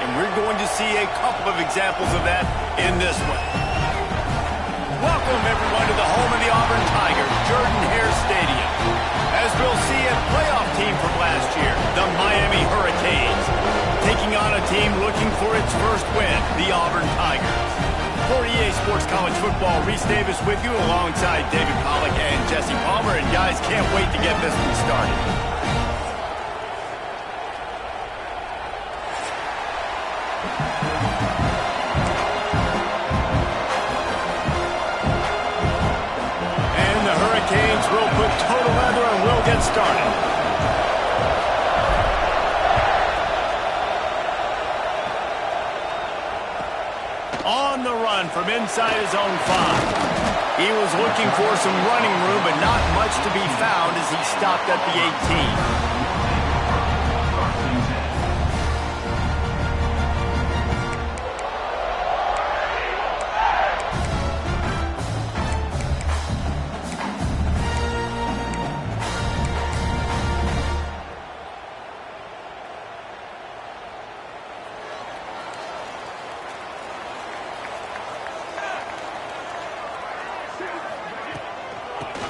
and we're going to see a couple of examples of that in this one. Welcome, everyone, to the home of the Auburn Tigers, Jordan-Hare Stadium. As we'll see, a playoff team from last year, the Miami Hurricanes, taking on a team looking for its first win, the Auburn Tigers. For EA Sports College Football, Reese Davis with you alongside David Pollack and Jesse Palmer. And guys, can't wait to get this one started. And the Hurricanes will put total leather and we'll get started. On the run from inside his own 5. He was looking for some running room, but not much to be found as he stopped at the 18.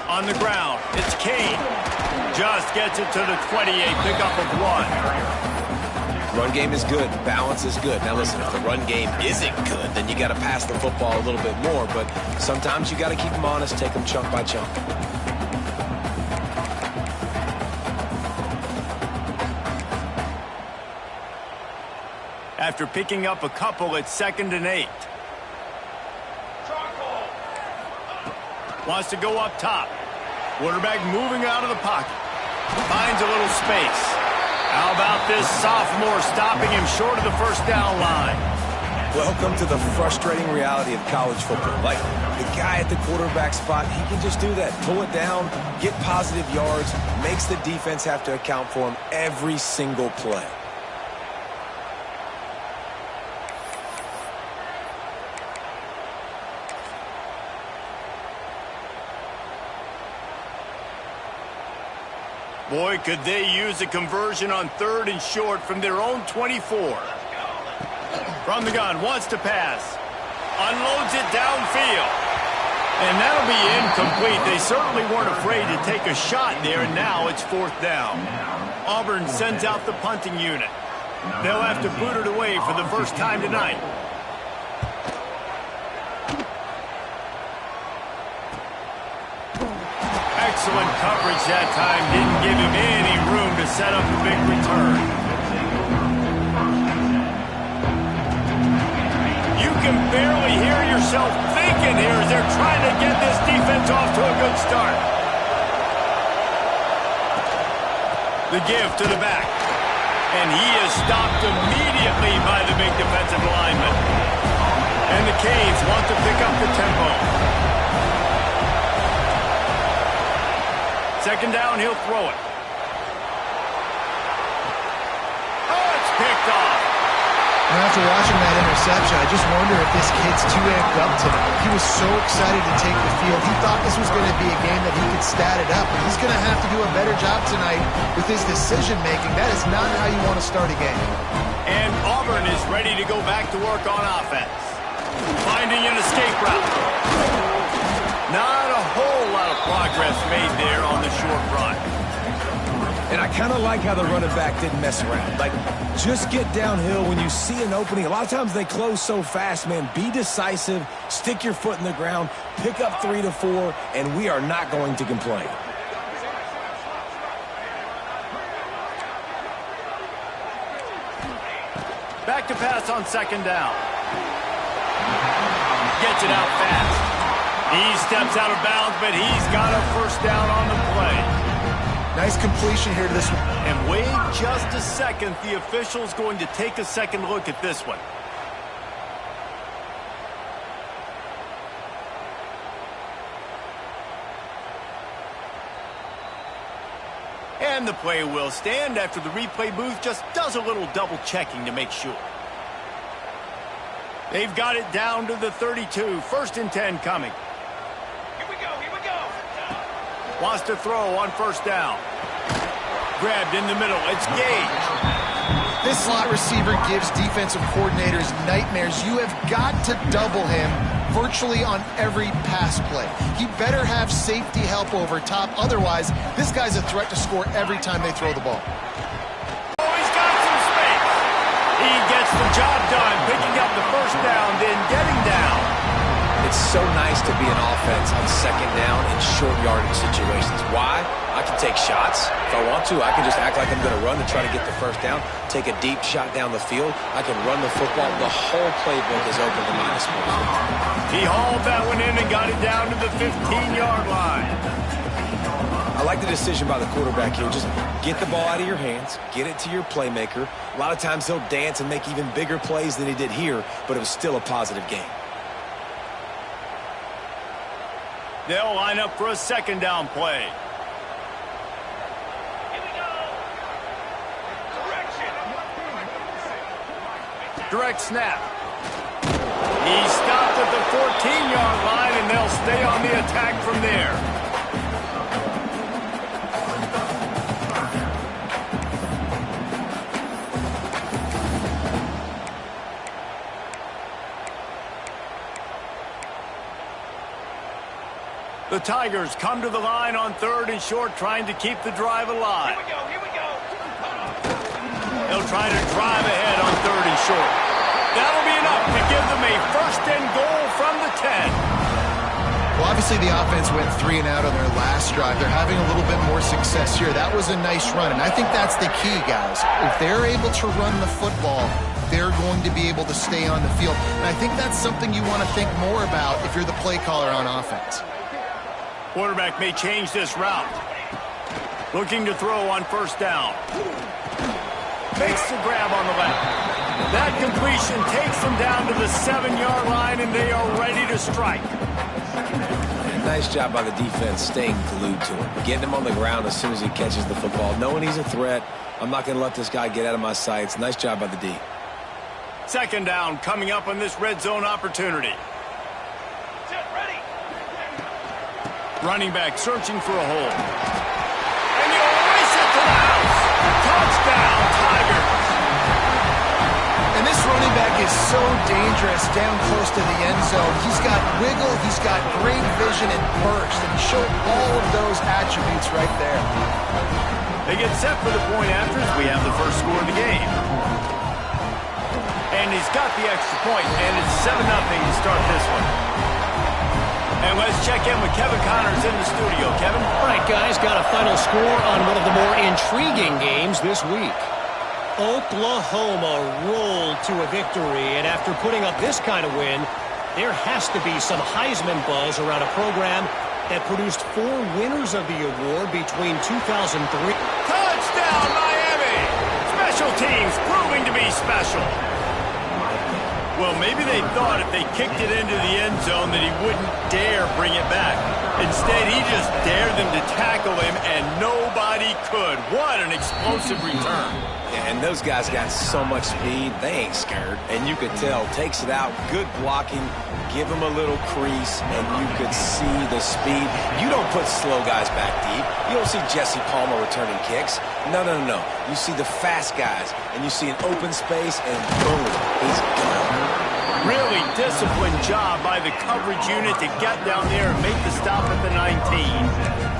On the ground, it's Kane. Just gets it to the 28, pickup of 1. Run game is good. Balance is good. Now listen, if the run game isn't good, then you got to pass the football a little bit more. But sometimes you got to keep them honest, take them chunk by chunk. After picking up a couple, it's 2nd and 8. Wants to go up top. Quarterback moving out of the pocket. Finds a little space. How about this sophomore stopping him short of the first down line? Welcome to the frustrating reality of college football. Like, the guy at the quarterback spot, he can just do that. Pull it down, get positive yards, makes the defense have to account for him every single play. Boy, could they use a conversion on 3rd and short from their own 24. From the gun, wants to pass. Unloads it downfield. And that'll be incomplete. They certainly weren't afraid to take a shot there, and now it's 4th down. Auburn sends out the punting unit. They'll have to boot it away for the first time tonight. Excellent coverage that time. Didn't give him any room to set up a big return. You can barely hear yourself thinking here as they're trying to get this defense off to a good start. The give to the back. And he is stopped immediately by the big defensive lineman. And the Canes want to pick up the tempo. 2nd down, he'll throw it. Oh, it's picked off. And after watching that interception, I just wonder if this kid's too amped up tonight. He was so excited to take the field. He thought this was going to be a game that he could stat it up. But he's going to have to do a better job tonight with his decision-making. That is not how you want to start a game. And Auburn is ready to go back to work on offense. Finding an escape route. Not a whole lot of progress made there on the short run. And I kind of like how the running back didn't mess around. Like, just get downhill when you see an opening. A lot of times they close so fast, man. Be decisive, stick your foot in the ground, pick up 3 to 4, and we are not going to complain. Back to pass on 2nd down. Gets it out fast. He steps out of bounds, but he's got a first down on the play. Nice completion here to this one. And wait just a second. The official's going to take a second look at this one. And the play will stand after the replay booth just does a little double checking to make sure. They've got it down to the 32. 1st and 10 coming. Here we go. Wants to throw on 1st down. Grabbed in the middle. It's Gage. This slot receiver gives defensive coordinators nightmares. You have got to double him virtually on every pass play. He better have safety help over top. Otherwise, this guy's a threat to score every time they throw the ball. Oh, he's got some space. He gets the job done, picking up the first down, then getting down. It's so nice to be an offense on second down in short yardage situations. Why? I can take shots. If I want to, I can just act like I'm going to run and try to get the first down, take a deep shot down the field. I can run the football. The whole playbook is open to my disposal. He hauled that one in and got it down to the 15-yard line. I like the decision by the quarterback here. Just get the ball out of your hands, get it to your playmaker. A lot of times he'll dance and make even bigger plays than he did here, but it was still a positive game. They'll line up for a second down play. Here we go. Direction. Direct snap. He stopped at the 14-yard line, and they'll stay on the attack from there. The Tigers come to the line on 3rd and short, trying to keep the drive alive. Here we go. Here we go. They'll try to drive ahead on 3rd and short. That'll be enough to give them a first and goal from the 10. Well, obviously the offense went 3 and out on their last drive. They're having a little bit more success here. That was a nice run, and I think that's the key, guys. If they're able to run the football, they're going to be able to stay on the field. And I think that's something you want to think more about if you're the play caller on offense. Quarterback may change this route. Looking to throw on first down. Makes the grab on the left. That completion takes them down to the 7-yard line, and they are ready to strike. Nice job by the defense staying glued to him. Getting him on the ground as soon as he catches the football. Knowing he's a threat, I'm not going to let this guy get out of my sights. Nice job by the D. Second down coming up on this red zone opportunity. Running back searching for a hole. And he'll race it to the house. Touchdown, Tigers. And this running back is so dangerous down close to the end zone. He's got wiggle, he's got great vision and burst, and he showed all of those attributes right there. They get set for the point after as we have the first score of the game. And he's got the extra point, and it's 7-0 to start this one. And let's check in with Kevin Connors in the studio. Kevin? All right, guys, got a final score on one of the more intriguing games this week. Oklahoma rolled to a victory, and after putting up this kind of win, there has to be some Heisman buzz around a program that produced 4 winners of the award between 2003. Touchdown, Miami! Special teams proving to be special. Well, maybe they thought if they kicked it into the end zone that he wouldn't dare bring it back. Instead, he just dared them to tackle him, and nobody could. What an explosive return. Yeah, and those guys got so much speed, they ain't scared. And you could tell, takes it out, good blocking, give him a little crease, and you could see the speed. You don't put slow guys back deep. You don't see Jesse Palmer returning kicks. No. You see the fast guys, and you see an open space, and boom, he's gone. Really disciplined job by the coverage unit to get down there and make the stop at the 19.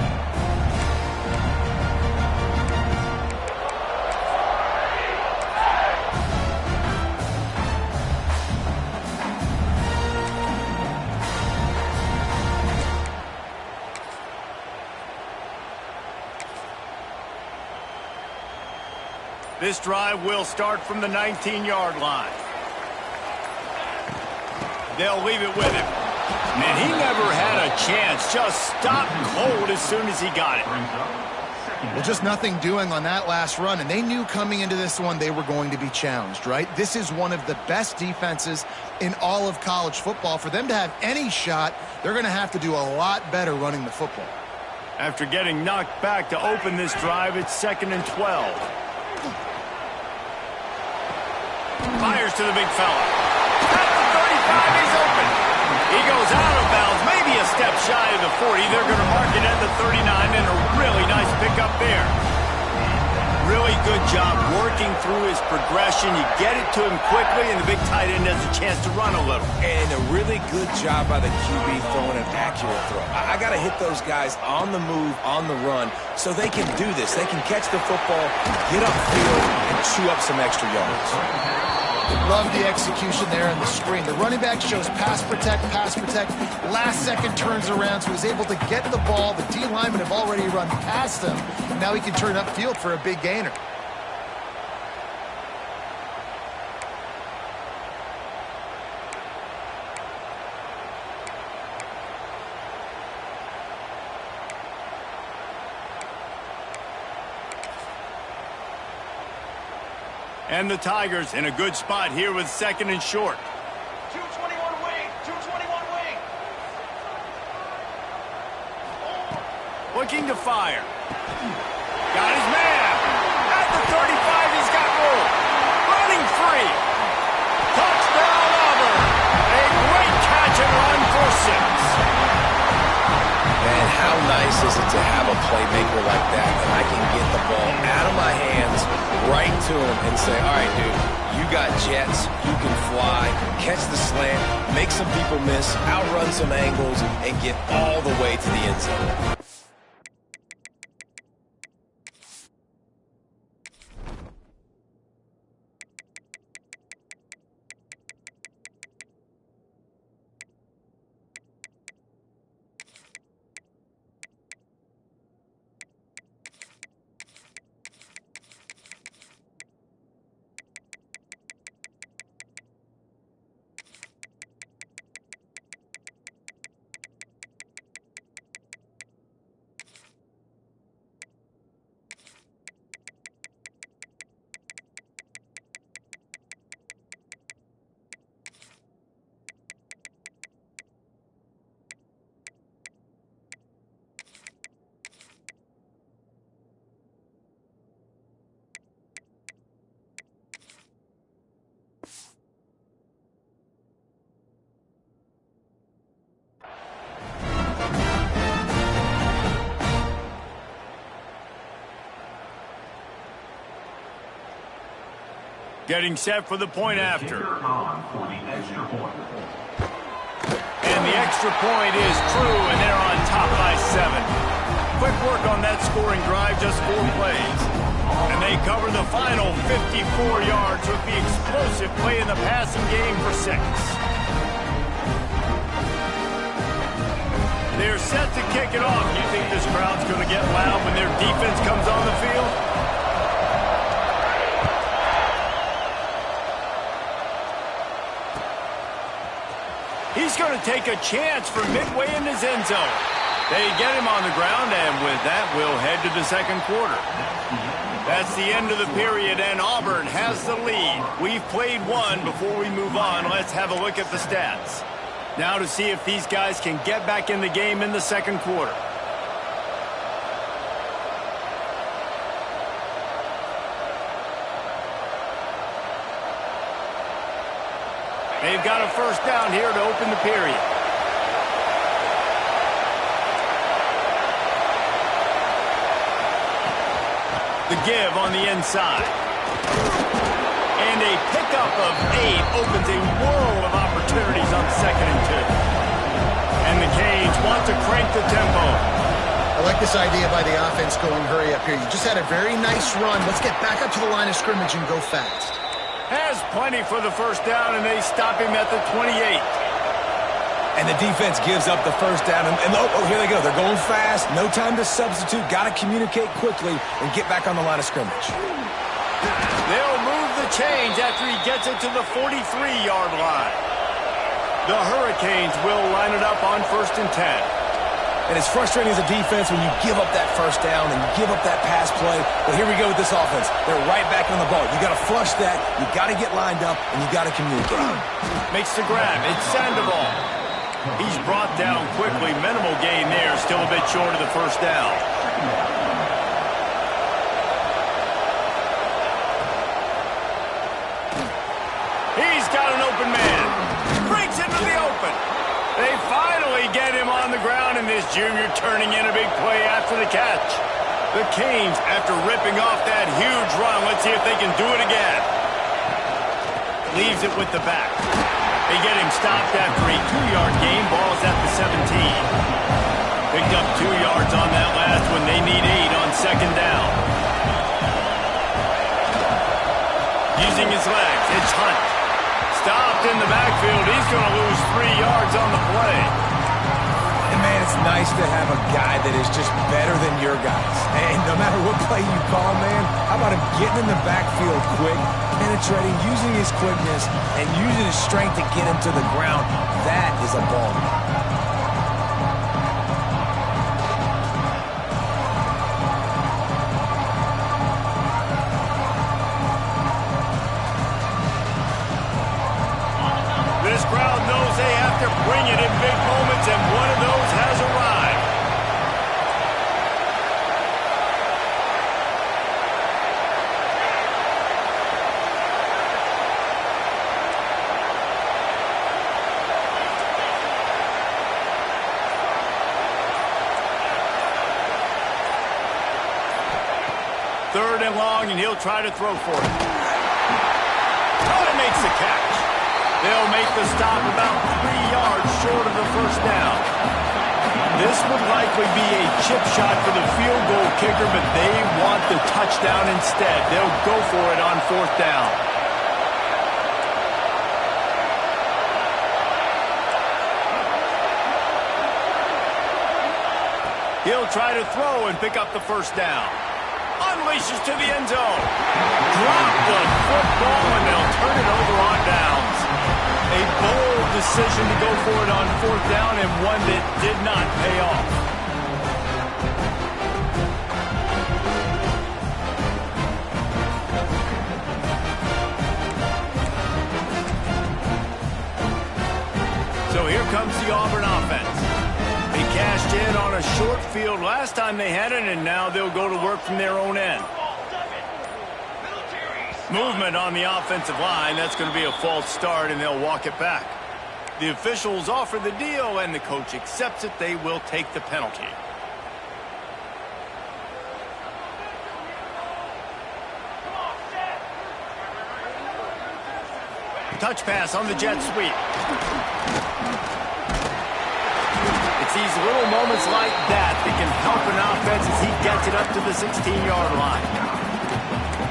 This drive will start from the 19-yard line. They'll leave it with him. And he never had a chance. Just stopped cold as soon as he got it. Well, just nothing doing on that last run, and they knew coming into this one they were going to be challenged, right? This is one of the best defenses in all of college football. For them to have any shot, they're going to have to do a lot better running the football. After getting knocked back to open this drive, it's 2nd and 12. Fires to the big fella. At the 35, he's open. He goes out of bounds, maybe a step shy of the 40. They're going to mark it at the 39, and a really nice pickup there. Really good job working through his progression. You get it to him quickly, and the big tight end has a chance to run a little. And a really good job by the QB throwing an accurate throw. I got to hit those guys on the move, on the run, so they can do this. They can catch the football, get upfield, and chew up some extra yards. Love the execution there on the screen. The running back shows pass protect, last second turns around, so he's able to get the ball. The D linemen have already run past him, and now he can turn upfield for a big gainer. And the Tigers in a good spot here with second and short. 221 wing, 221 wing. Looking to fire. Got his man. At the 35, he's got room. Running free. Touchdown, Auburn. A great catch and run for 6. Man, how nice is it to have a playmaker like that I can get the ball out of my hands, right to him, and say, all right, dude, you got jets, you can fly, catch the slant, make some people miss, outrun some angles, and get all the way to the end zone. Getting set for the point after. And the extra point is true, and they're on top by 7. Quick work on that scoring drive, just 4 plays. And they cover the final 54 yards with the explosive play in the passing game for 6. They're set to kick it off. You think this crowd's going to get loud when their defense comes on the field? He's going to take a chance from midway in his end zone. They get him on the ground, and with that, we'll head to the second quarter. That's the end of the period, and Auburn has the lead. We've played one. Before we move on, let's have a look at the stats. Now to see if these guys can get back in the game in the second quarter. They've got a first down here to open the period. The give on the inside. And a pickup of 8 opens a world of opportunities on 2nd and 2. And the Canes want to crank the tempo. I like this idea by the offense going hurry up here. You just had a very nice run. Let's get back up to the line of scrimmage and go fast. Has plenty for the first down, and they stop him at the 28. And the defense gives up the first down. And here they go. They're going fast. No time to substitute. Got to communicate quickly and get back on the line of scrimmage. They'll move the chains after he gets it to the 43-yard line. The Hurricanes will line it up on 1st and 10. And it's frustrating as a defense when you give up that first down and you give up that pass play. But here we go with this offense. They're right back on the ball. You got to flush that. You got to get lined up, and you got to communicate. Makes the grab. It's Sandoval. He's brought down quickly. Minimal gain there. Still a bit short of the first down. He's got an open man. Breaks into the open. They finally get him on the ground, and this junior turning in a big play after the catch. The Canes, after ripping off that huge run, let's see if they can do it again. Leaves it with the back. They get him stopped after a 2-yard gain. Ball's at the 17. Picked up 2 yards on that last one. They need 8 on second down. Using his legs, it's Hunt. Stopped in the backfield. He's going to lose 3 yards on the play. And, man, it's nice to have a guy that is just better than your guys. And no matter what play you call, man, how about him getting in the backfield quick, penetrating, using his quickness, and using his strength to get him to the ground. That is a ball. This crowd knows they have to bring it in big moments, and one of those has arrived. Third and long, and he'll try to throw for it. He makes the catch. They'll make the stop about 3 yards short of the first down. This would likely be a chip shot for the field goal kicker, but they want the touchdown instead. They'll go for it on 4th down. He'll try to throw and pick up the first down. Unleashes to the end zone. Drop the football, and they'll turn it over on downs. A bold decision to go for it on 4th down, and one that did not pay off. So here comes the Auburn offense. They cashed in on a short field last time they had it, and now they'll go to work from their own end. Movement on the offensive line. That's going to be a false start, and they'll walk it back. The officials offer the deal, and the coach accepts it. They will take the penalty. Touch pass on the jet sweep. It's these little moments like that that can help an offense as he gets it up to the 16-yard line.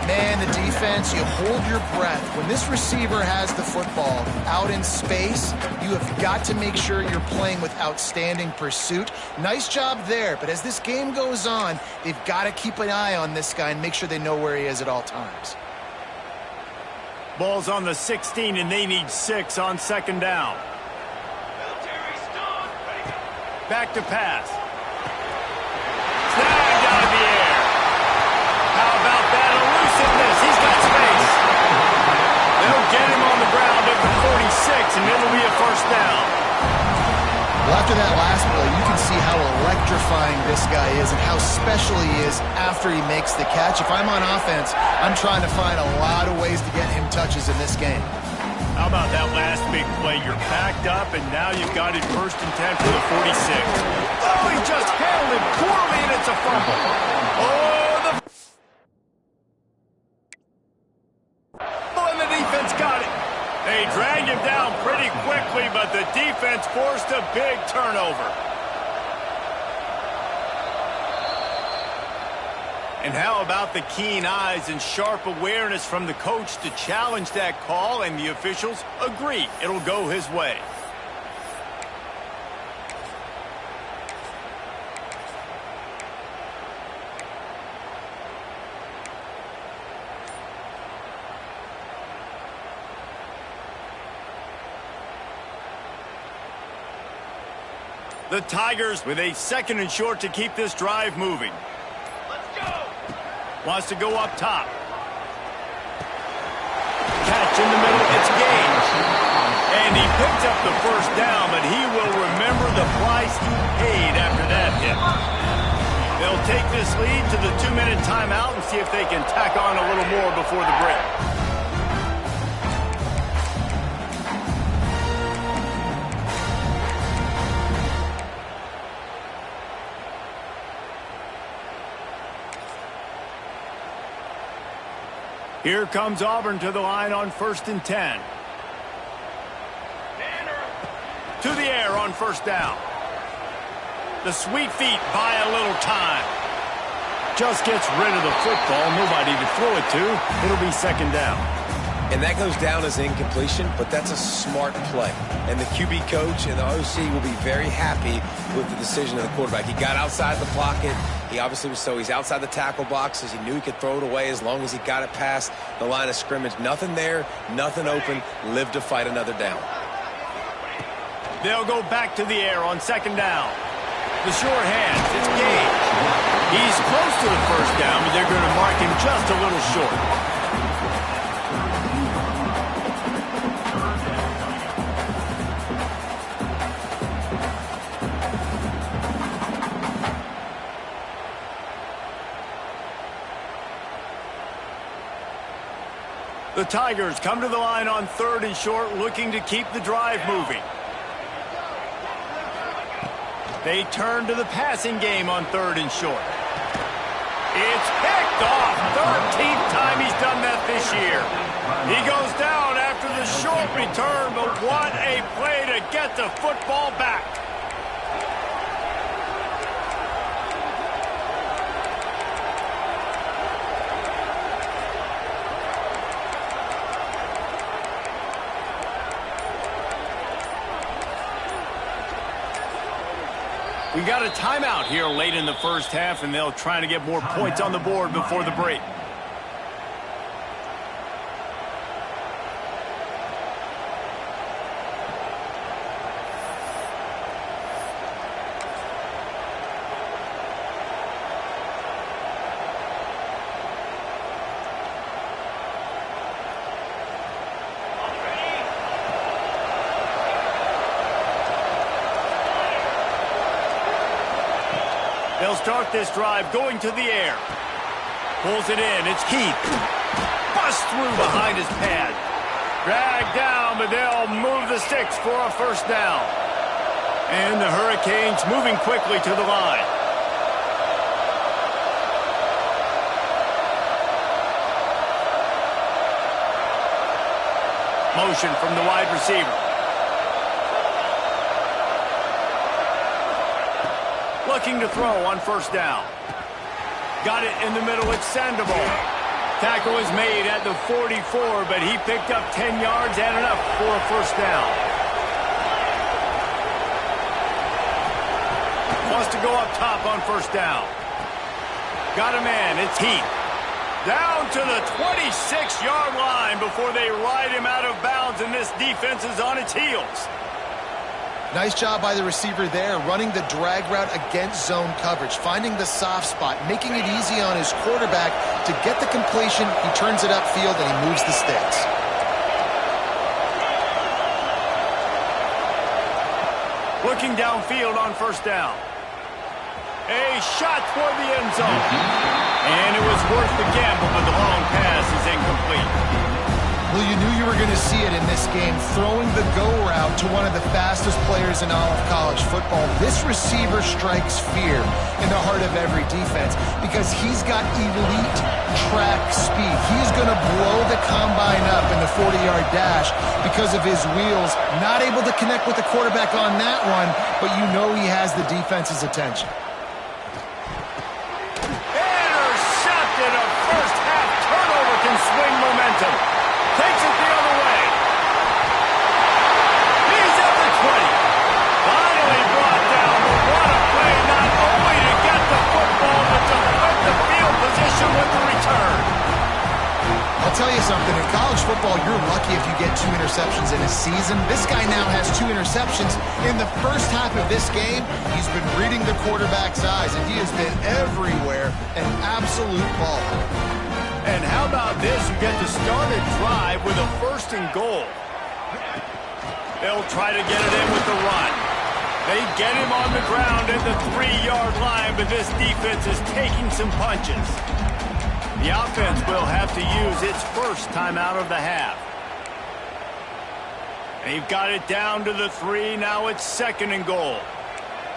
Man, the defense, you hold your breath. When this receiver has the football out in space, you have got to make sure you're playing with outstanding pursuit. Nice job there, but as this game goes on, they've got to keep an eye on this guy and make sure they know where he is at all times. Ball's on the 16, and they need 6 on second down. Back to pass. Snagged out of the air. How about that elusiveness? He's got space. They'll get him on the ground at the 46, and it'll be a first down. Well, after that last play, you can see how electrifying this guy is and how special he is after he makes the catch. If I'm on offense, I'm trying to find a lot of ways to get him touches in this game. How about that last big play? You're backed up, and now you've got it 1st and 10 for the 46. Oh, he just handled it poorly, and it's a fumble. And the defense got it. They dragged him down pretty quickly, but the defense forced a big turnover. And how about the keen eyes and sharp awareness from the coach to challenge that call, and the officials agree it'll go his way. The Tigers with a 2nd and short to keep this drive moving. Wants to go up top. Catch in the middle, it's gained. And he picked up the first down, but he will remember the price he paid after that hit. They'll take this lead to the 2-minute timeout and see if they can tack on a little more before the break. Here comes Auburn to the line on 1st and 10. To the air on 1st down. The sweet feet buy a little time. Just gets rid of the football. Nobody to throw it to. It'll be 2nd down. And that goes down as incompletion, but that's a smart play. And the QB coach and the OC will be very happy with the decision of the quarterback. He got outside the pocket. He obviously was he's outside the tackle boxes. He knew he could throw it away as long as he got it past the line of scrimmage. Nothing there, nothing open. Live to fight another down. They'll go back to the air on 2nd down. The short hands, it's Gage. He's close to the 1st down, but they're going to mark him just a little short. The Tigers come to the line on 3rd and short, looking to keep the drive moving. They turn to the passing game on 3rd and short. It's picked off. 13th time he's done that this year. He goes down after the short return, but what a play to get the football back. We got a timeout here late in the 1st half, and they'll try to get more points on the board before the break. They'll start this drive going to the air. Pulls it in. It's Keith. Busts through behind his pad. Dragged down, but they'll move the sticks for a 1st down. And the Hurricanes moving quickly to the line. Motion from the wide receiver. Looking to throw on 1st down. Got it in the middle. It's Sandoval. Tackle is made at the 44, but he picked up 10 yards and enough for a 1st down. Wants to go up top on 1st down. Got a man. It's Heath. Down to the 26-yard line before they ride him out of bounds, and this defense is on its heels. Nice job by the receiver there, running the drag route against zone coverage, finding the soft spot, making it easy on his quarterback to get the completion. He turns it upfield, and he moves the sticks. Looking downfield on 1st down. A shot toward the end zone. And it was worth the gamble, but the long pass is incomplete. Well, you knew you were going to see it in this game, throwing the go route to one of the fastest players in all of college football. This receiver strikes fear in the heart of every defense because he's got elite track speed. He's going to blow the combine up in the 40-yard dash because of his wheels. Not able to connect with the quarterback on that one, but you know he has the defense's attention. Intercepted. A 1st half turnover can swing momentum. Takes it the other way. He's at the 20. Finally brought down, but what a play, not only to get the football, but to flip the field position with the return. I'll tell you something, in college football, you're lucky if you get 2 interceptions in a season. This guy now has 2 interceptions. In the 1st half of this game, he's been reading the quarterback's eyes, and he has been everywhere, an absolute baller. And how about this? You get to start a drive with a 1st and goal. They'll try to get it in with the run. They get him on the ground at the 3-yard line, but this defense is taking some punches. The offense will have to use its 1st timeout of the half. They've got it down to the 3. Now it's 2nd and goal.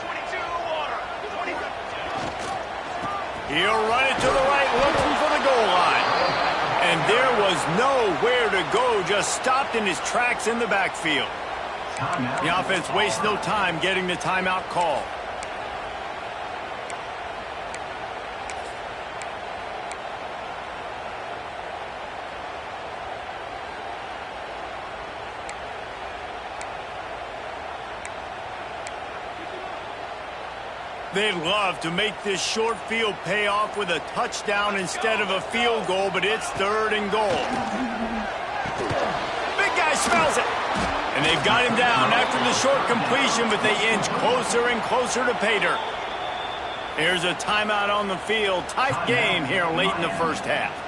22 water. 22. He'll run it to the right, looking for the goal line. And And there was nowhere to go, just stopped in his tracks in the backfield. The offense wastes no time getting the timeout call. They'd love to make this short field pay off with a touchdown instead of a field goal, but it's 3rd and goal. Big guy smells it. And they've got him down after the short completion, but they inch closer and closer to pay dirt. Here's a timeout on the field. Tight game here late in the first half.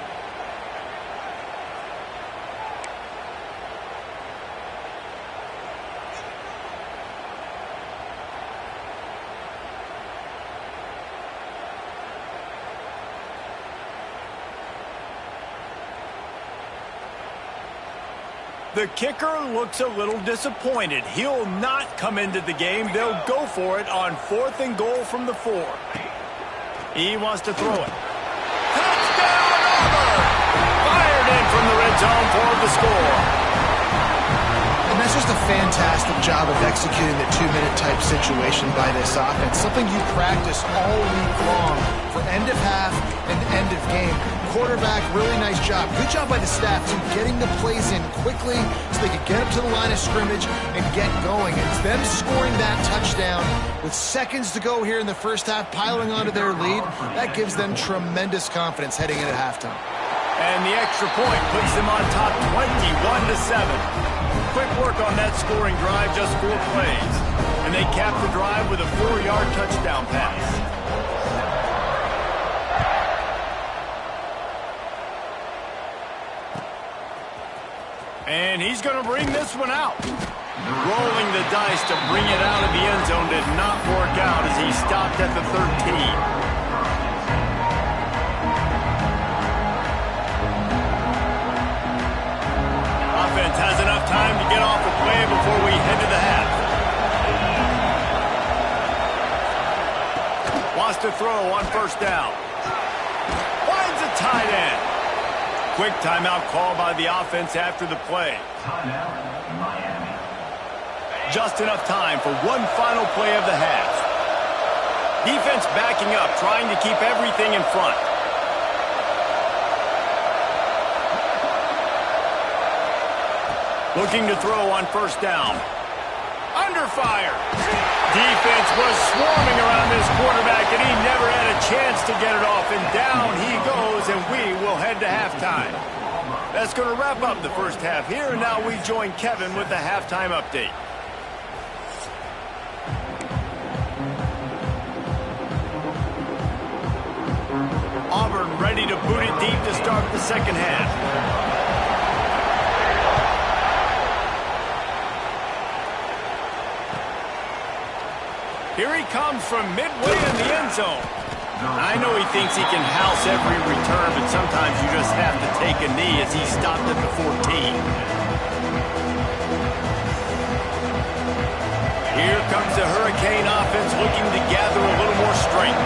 The kicker looks a little disappointed. He'll not come into the game. They'll go for it on 4th and goal from the 4. He wants to throw it. Touchdown, Auburn! Fired in from the red zone for the score. And that's just a fantastic job of executing the 2-minute type situation by this offense. Something you practice all week long for end of half and end of game. Quarterback, really nice job. Good job by the staff, too, getting the plays in quickly so they could get up to the line of scrimmage and get going. And it's them scoring that touchdown with seconds to go here in the first half, piling onto their lead. That gives them tremendous confidence heading into halftime. And the extra point puts them on top 21-7. Quick work on that scoring drive, just 4 plays. And they cap the drive with a 4-yard touchdown pass. And he's going to bring this one out. Rolling the dice to bring it out of the end zone did not work out as he stopped at the 13. Offense has enough time to get off the play before we head to the half. Wants to throw on 1st down. Finds a tight end. Quick timeout call by the offense after the play. Miami. Just enough time for one final play of the half. Defense backing up, trying to keep everything in front. Looking to throw on 1st down. Under fire. Defense was swarming around this quarterback, and he never had a chance to get it off. And down he goes, and we will head to halftime. That's going to wrap up the first half here, and now we join Kevin with the halftime update. Auburn ready to boot it deep to start the second half. Here he comes from midway in the end zone. I know he thinks he can house every return, but sometimes you just have to take a knee as he stopped at the 14. Here comes the Hurricane offense looking to gather a little more strength.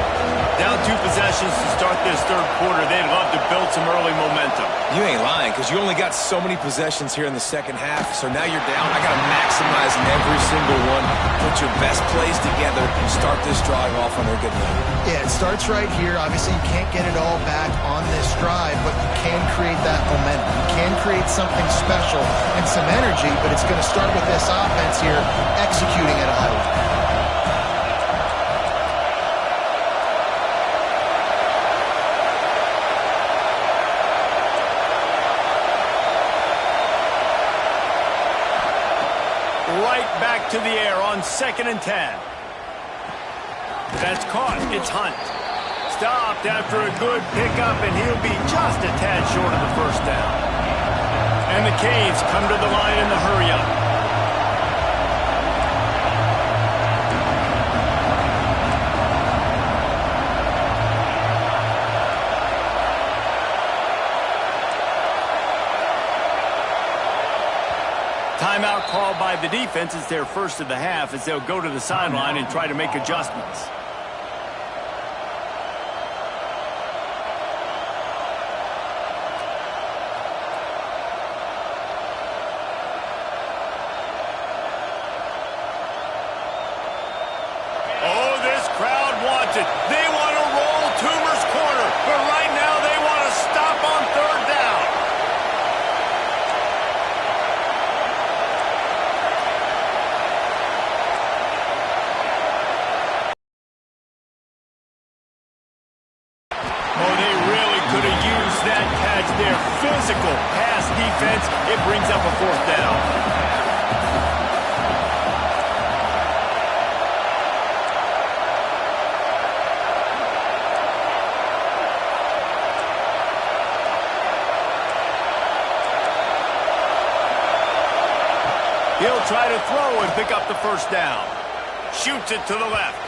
Down 2 possessions to start this 3rd quarter. They'd love to build some early momentum. You ain't lying, because you only got so many possessions here in the second half, so now you're down. I got to maximize every single one. Put your best plays together and start this drive off on a good note. Yeah, it starts right here. Obviously, you can't get it all back on this drive, but you can create that momentum. You can create something special and some energy, but it's going to start with this offense here executing at a high level. Right back to the air on 2nd and 10. That's caught. It's Hunt. Stopped after a good pickup, and he'll be just a tad short of the 1st down. And the Canes come to the line in the hurry-up. Timeout called by the defense. It's their first of the half as they'll go to the sideline and try to make adjustments. shoots it. They want to roll Toomer's corner, but right now they want to stop on third down. Oh, they really could have used that catch there. Physical pass defense. It brings up a fourth down. He'll try to throw and pick up the first down. Shoots it to the left.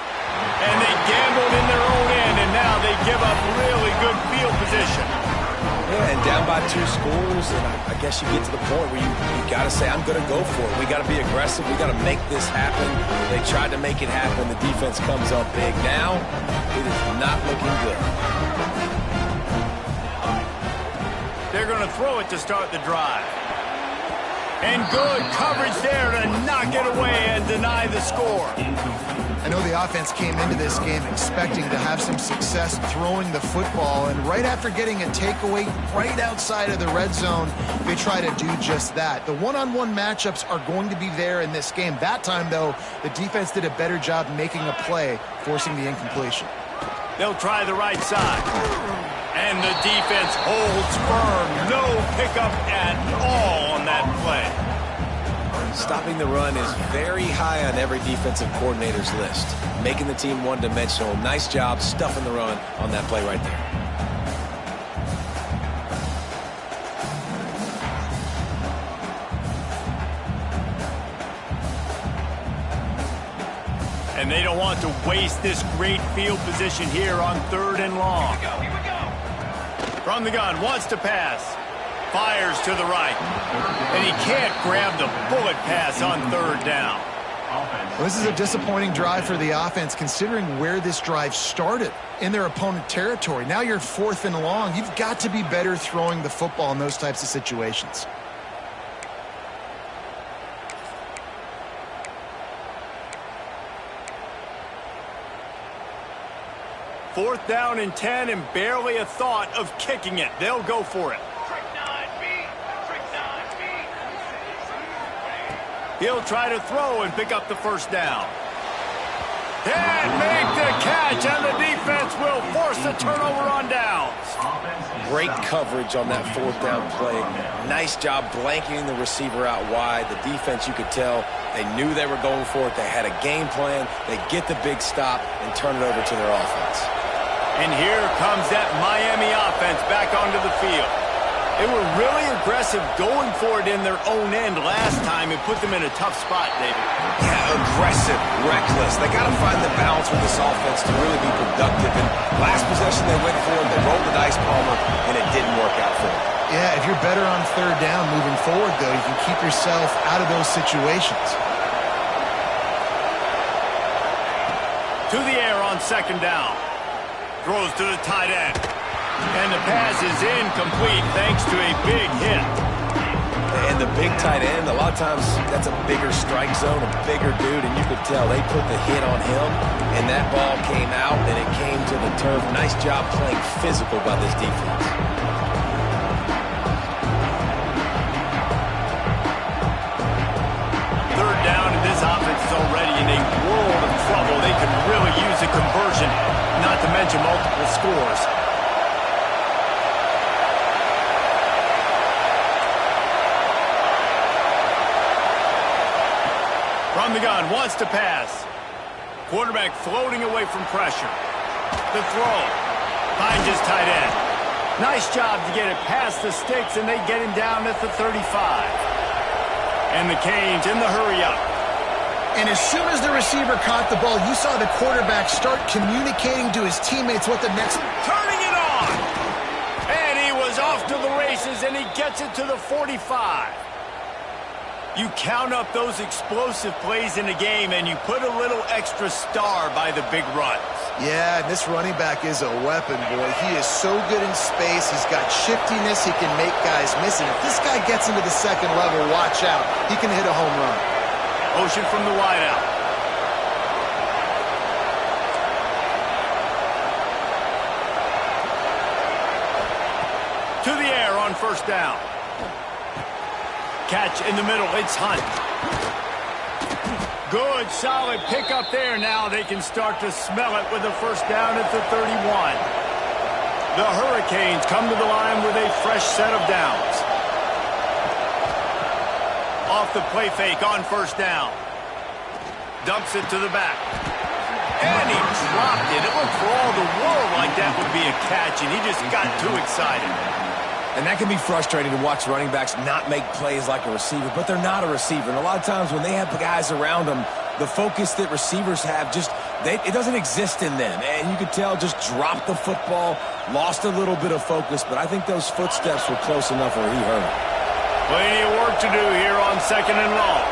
And they gambled in their own end, and now they give up really good field position. Yeah, and down by 2 scores, and I guess you get to the point where you got to say, I'm going to go for it. We got to be aggressive. We got to make this happen. They tried to make it happen. The defense comes up big. Now, it is not looking good. They're going to throw it to start the drive. And good coverage there to knock it away and deny the score. I know the offense came into this game expecting to have some success throwing the football, and right after getting a takeaway right outside of the red zone, they try to do just that. The one-on-one matchups are going to be there in this game. That time, though, the defense did a better job making a play, forcing the incompletion. They'll try the right side. And the defense holds firm. No pickup at all on that play. Stopping the run is very high on every defensive coordinator's list. Making the team one-dimensional. Nice job stuffing the run on that play right there. And they don't want to waste this great field position here on 3rd and long. Here we go. From the gun, wants to pass. Fires to the right. And he can't grab the bullet pass on 3rd down. Well, this is a disappointing drive for the offense, considering where this drive started in their opponent territory. Now you're 4th and long. You've got to be better throwing the football in those types of situations. Fourth down and 10 and barely a thought of kicking it. They'll go for it. Trick 9B. Trick 9B. He'll try to throw and pick up the first down. And make the catch, and the defense will force the turnover on downs. Great coverage on that 4th down play. Nice job blanketing the receiver out wide. The defense, you could tell, they knew they were going for it. They had a game plan. They get the big stop and turn it over to their offense. And here comes that Miami offense back onto the field. They were really aggressive going for it in their own end last time and put them in a tough spot, David. Yeah, aggressive, reckless. They got to find the balance with this offense to really be productive. And last possession they went for it, they rolled the dice, Palmer, and it didn't work out for them. Yeah, if you're better on 3rd down moving forward, though, you can keep yourself out of those situations. To the air on 2nd down. Throws to the tight end. And the pass is incomplete thanks to a big hit. And the big tight end, a lot of times that's a bigger strike zone, a bigger dude, and you could tell they put the hit on him, and that ball came out, and it came to the turf. Nice job playing physical by this defense. Third down, and this offense is already in a world of trouble. They could really use a conversion, not to mention multiple scores. From the gun, wants to pass. Quarterback floating away from pressure. The throw. Finds his tight end. Nice job to get it past the sticks, and they get him down at the 35. And the Canes in the hurry-up. And as soon as the receiver caught the ball, you saw the quarterback start communicating to his teammates what the next... Turning it on! And he was off to the races, and he gets it to the 45. You count up those explosive plays in the game, and you put a little extra star by the big runs. Yeah, and this running back is a weapon, boy. He is so good in space. He's got shiftiness. He can make guys miss. And if this guy gets into the 2nd level, watch out. He can hit a home run. Motion from the wideout. To the air on first down. Catch in the middle. It's Hunt. Good, solid pickup there. Now they can start to smell it with a first down at the 31. The Hurricanes come to the line with a fresh set of downs. Off the play fake on first down. Dumps it to the back. And he dropped it. It looked for all the world like that would be a catch, and he just got too excited. And that can be frustrating to watch running backs not make plays like a receiver, but they're not a receiver. And a lot of times when they have guys around them, the focus that receivers have it doesn't exist in them. And you could tell just dropped the football, lost a little bit of focus, but I think those footsteps were close enough where he heard it. Plenty of work to do here on second and long.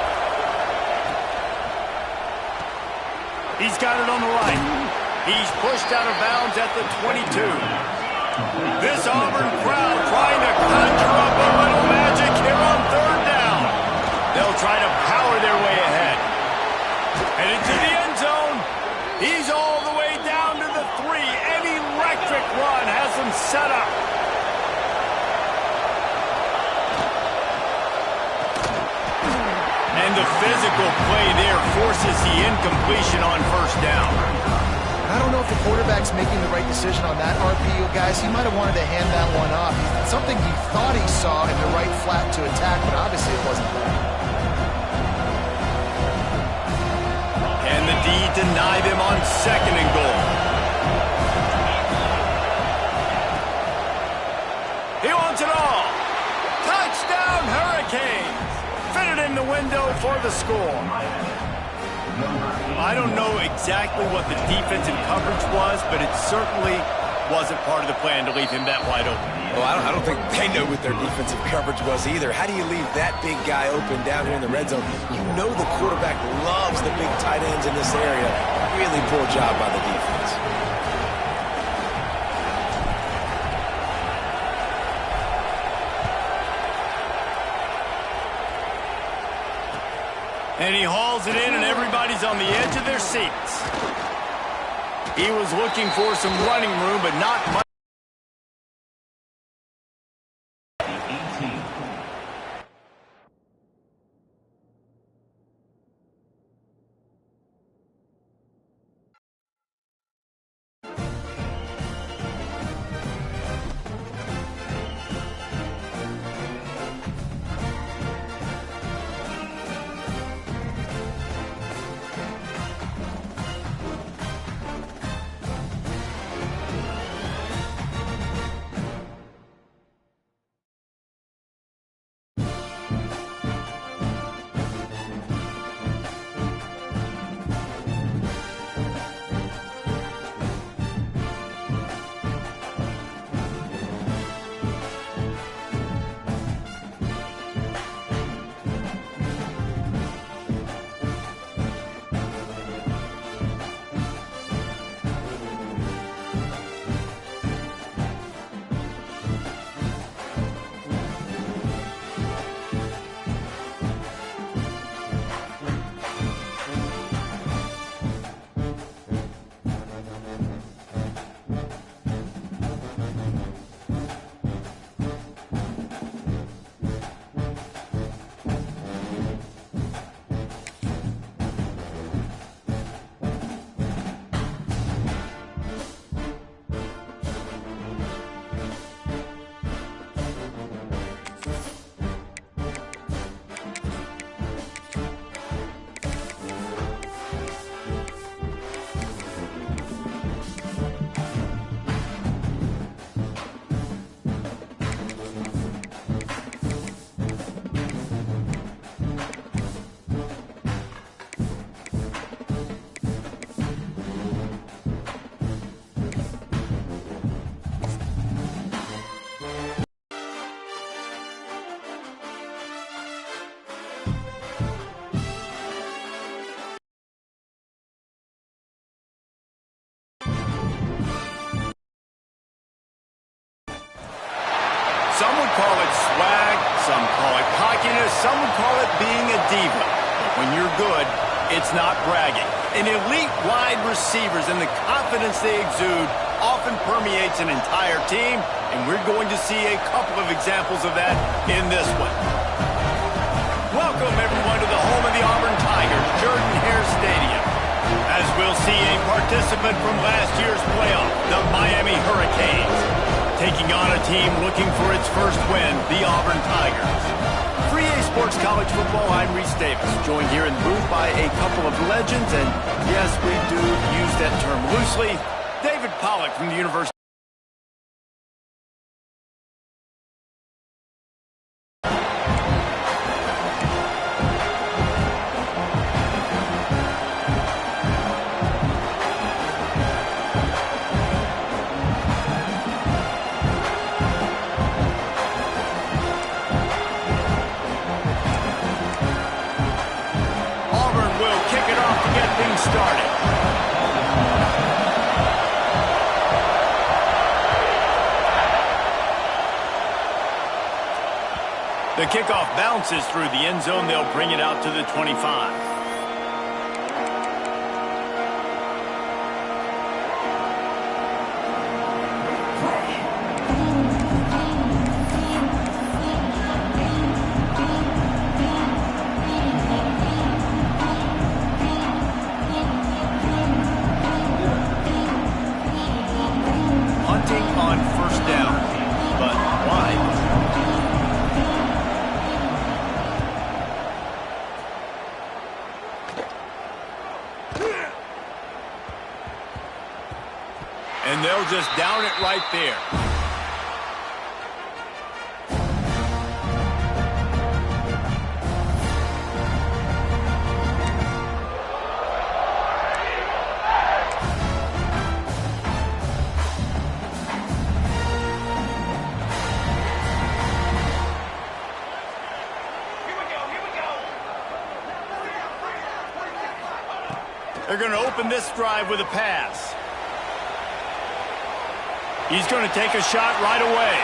He's got it on the right. He's pushed out of bounds at the 22. This Auburn crowd trying to conjure up a little magic here on third down. They'll try to power their way ahead. Headed to the end zone. He's all the way down to the 3. An electric run has them set up. And the physical play there forces the incompletion on first down. I don't know if the quarterback's making the right decision on that RPO, guys. He might have wanted to hand that one off. Something he thought he saw in the right flat to attack, but obviously it wasn't there. And the D denied him on second and goal. He wants it all. Touchdown, Hurricanes. Fitted in the window for the score. I don't know exactly what the defensive coverage was, but it certainly wasn't part of the plan to leave him that wide open. Well, I don't think they know what their defensive coverage was either. How do you leave that big guy open down here in the red zone? You know the quarterback loves the big tight ends in this area. Really poor job by the defense. And he hauls it in, and everybody's on the edge of their seats. He was looking for some running room, but not much. Some would call it swag, some call it cockiness, some would call it being a diva. But when you're good, it's not bragging. And elite wide receivers and the confidence they exude often permeates an entire team, and we're going to see a couple of examples of that in this one. Welcome, everyone, to the home of the Auburn Tigers, Jordan-Hare Stadium. As we'll see a participant from last year's playoff, the Miami Hurricanes, taking on a team looking for its first win, the Auburn Tigers. Free A Sports College Football, I'm Reese Davis, joined here in the booth by a couple of legends, and yes, we do use that term loosely. David Pollack from the University. Started. The kickoff bounces through the end zone. They'll bring it out to the 25. On first down, but wide. And they'll just down it right there. They're going to open this drive with a pass. He's going to take a shot right away.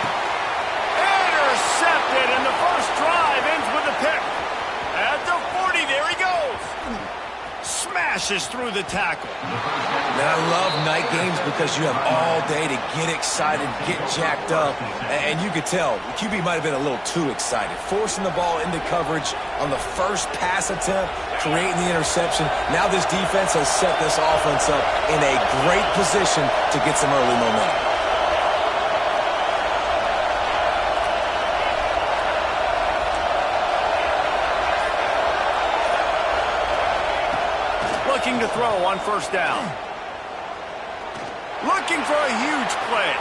Intercepted, and the first drive ends with a pick. At the 40, there he goes. Smashes through the tackle. Man, I love night games because you have all day to get excited, get jacked up, and you could tell the QB might have been a little too excited, forcing the ball into coverage on the first pass attempt, creating the interception. Now this defense has set this offense up in a great position to get some early momentum. Looking to throw on first down. Looking for a huge play.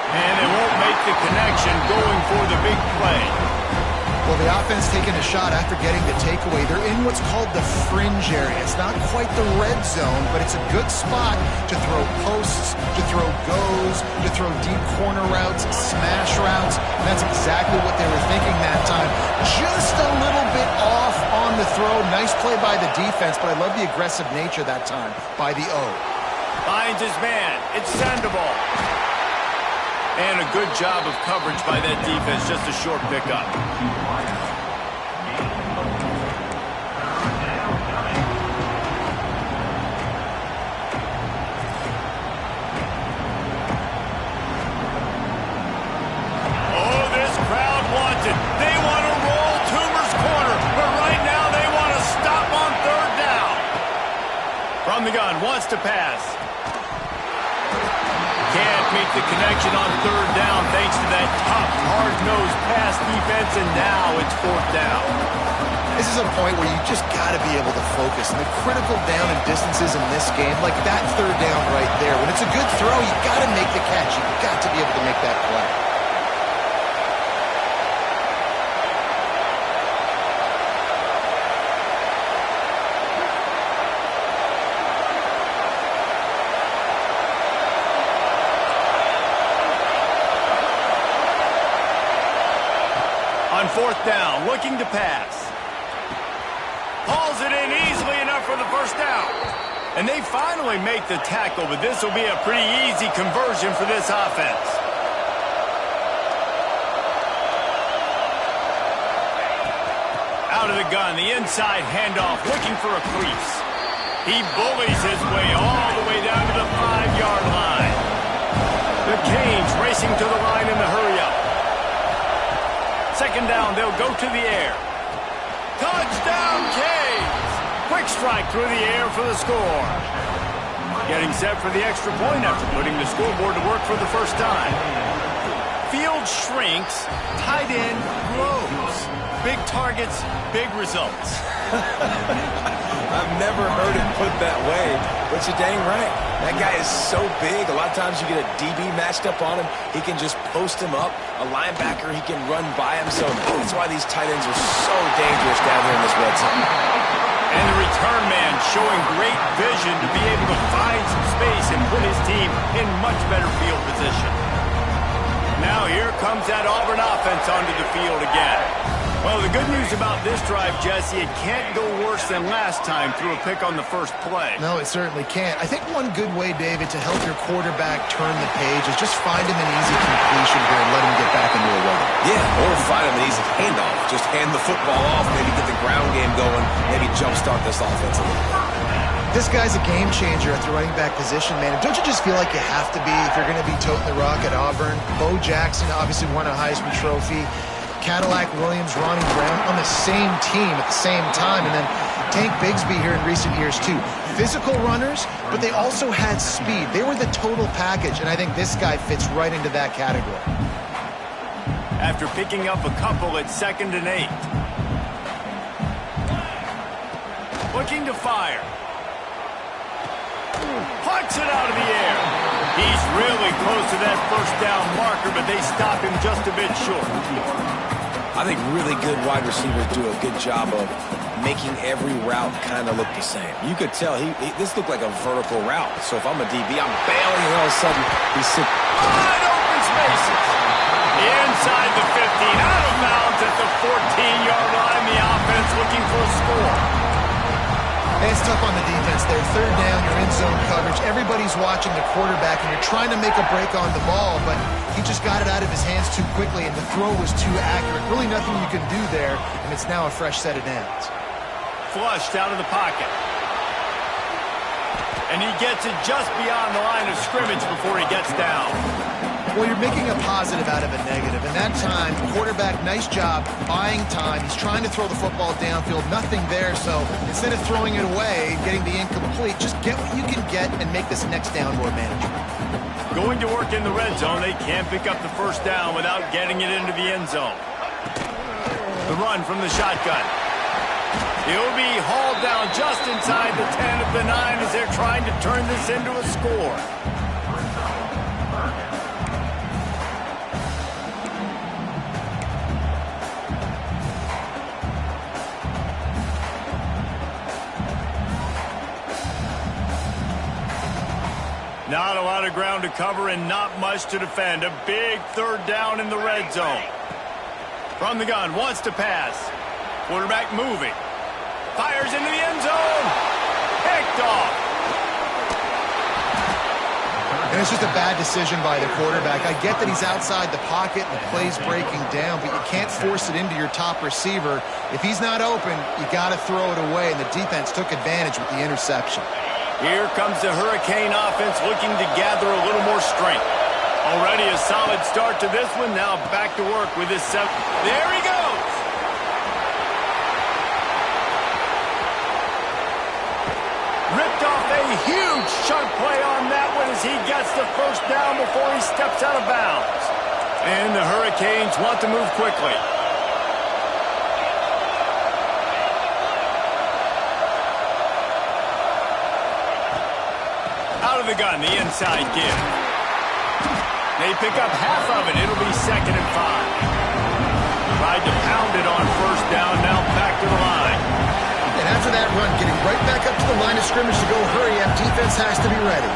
And they won't make the connection, going for the big play. Well, the offense taking a shot after getting the takeaway. They're in what's called the fringe area. It's not quite the red zone, but it's a good spot to throw posts, to throw goes, to throw deep corner routes, smash routes. And that's exactly what they were thinking that time. Just a little bit off on the throw. Nice play by the defense, but I love the aggressive nature that time by the O. Finds his man. It's Sandoval. And a good job of coverage by that defense. Just a short pickup. Oh, this crowd wants it. They want to roll Toomer's corner. But right now they want to stop on third down. From the gun, wants to pass. Can't make the connection on third down thanks to that tough, hard-nosed pass defense, and now it's fourth down. This is a point where you just got to be able to focus. And the critical down and distances in this game, like that third down right there, when it's a good throw, you got to make the catch. You got to be able to make that play. On fourth down, looking to pass. Hauls it in easily enough for the first down. And they finally make the tackle, but this will be a pretty easy conversion for this offense. Out of the gun, the inside handoff, looking for a crease. He bullies his way all the way down to the 5-yard line. The Canes racing to the line in the hurry-up. Second down, they'll go to the air. Touchdown, Canes! Quick strike through the air for the score. Getting set for the extra point after putting the scoreboard to work for the first time. Field shrinks, tight end grows. Big targets, big results. I've never heard it put that way, but you're dang right. That guy is so big. A lot of times you get a DB matched up on him. He can just post him up. A linebacker, he can run by him. So that's why these tight ends are so dangerous down here in this red zone. And the return man showing great vision to be able to find some space and put his team in much better field position. Now here comes that Auburn offense onto the field again. Well, the good news about this drive, Jesse, it can't go worse than last time through a pick on the first play. No, it certainly can't. I think one good way, David, to help your quarterback turn the page is just find him an easy completion here and let him get back into a rhythm. Yeah, or find him an easy handoff. Just hand the football off, maybe get the ground game going, maybe jumpstart this offense a little bit. This guy's a game changer at the running back position, man. Don't you just feel like you have to be if you're going to be toting the rock at Auburn? Bo Jackson obviously won a Heisman Trophy. Cadillac Williams, Ronnie Brown on the same team at the same time. And then Tank Bigsby here in recent years, too. Physical runners, but they also had speed. They were the total package, and I think this guy fits right into that category. After picking up a couple at 2nd and 8. Looking to fire. Punts it out of the air. He's really close to that first down marker, but they stop him just a bit short. I think really good wide receivers do a good job of making every route kind of look the same. You could tell this looked like a vertical route. So if I'm a DB, I'm bailing, and all of a sudden he's sitting wide open spaces. Inside the 15, out of bounds at the 14-yard line. The offense looking for a score. It's tough on the defense there. Third down, you're in zone coverage. Everybody's watching the quarterback, and you're trying to make a break on the ball, but he just got it out of his hands too quickly, and the throw was too accurate. Really nothing you can do there, and it's now a fresh set of downs. Flushed out of the pocket. And he gets it just beyond the line of scrimmage before he gets down. Well, you're making a positive out of a negative. And that time, quarterback, nice job, buying time. He's trying to throw the football downfield. Nothing there, so instead of throwing it away, getting the incomplete, just get what you can get and make this next down more manageable. Going to work in the red zone. They can't pick up the first down without getting it into the end zone. The run from the shotgun. He'll be hauled down just inside the 10 of the 9 as they're trying to turn this into a score. Not a lot of ground to cover and not much to defend. A big third down in the red zone. From the gun, wants to pass. Quarterback moving. Fires into the end zone. Picked off. And it's just a bad decision by the quarterback. I get that he's outside the pocket and the play's breaking down, but you can't force it into your top receiver. If he's not open, you got to throw it away, and the defense took advantage with the interception. Here comes the Hurricane offense looking to gather a little more strength. Already a solid start to this one. Now back to work with his 7th. There he goes. Ripped off a huge chunk play on that one as he gets the first down before he steps out of bounds. And the Hurricanes want to move quickly. Out of the gun, the inside give. They pick up half of it. It'll be 2nd and 5. Tried to pound it on first down, now back to the line. And after that run, getting right back up to the line of scrimmage to go hurry up, defense has to be ready.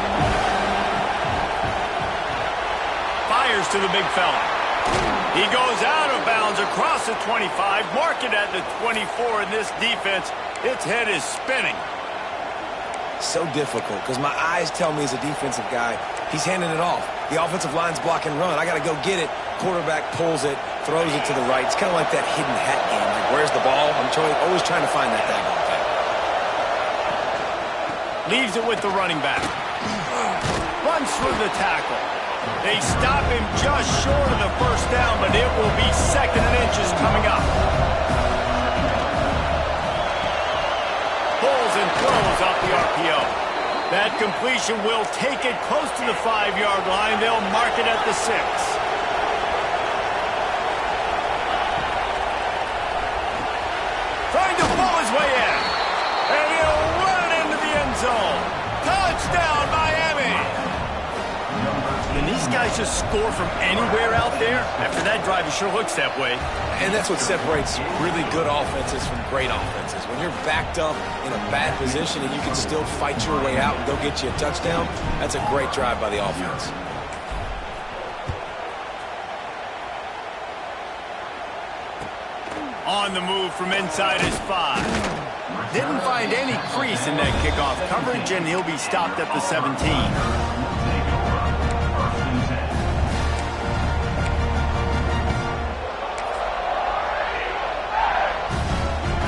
Fires to the big fella. He goes out of bounds across the 25, mark it at the 24, and this defense, its head is spinning. So difficult because my eyes tell me he's a defensive guy. He's handing it off. The offensive line's block and run. I got to go get it. Quarterback pulls it, throws it to the right. It's kind of like that hidden hat game. Like, where's the ball? I'm always trying to find that daggone thing. Leaves it with the running back. Runs through the tackle. They stop him just short of the first down, but it will be 2nd and inches coming up. Pulls and throws off the RPO. That completion will take it close to the 5-yard line. They'll mark it at the 6. Trying to pull his way in. And he'll run it into the end zone. Touchdown, Miami! Can these guys just score from anywhere out there? After that drive, it sure looks that way. And that's what separates really good offenses from great offenses. When you're backed up in a bad position and you can still fight your way out and go get you a touchdown, that's a great drive by the offense. On the move from inside his 5. Didn't find any crease in that kickoff coverage, and he'll be stopped at the 17.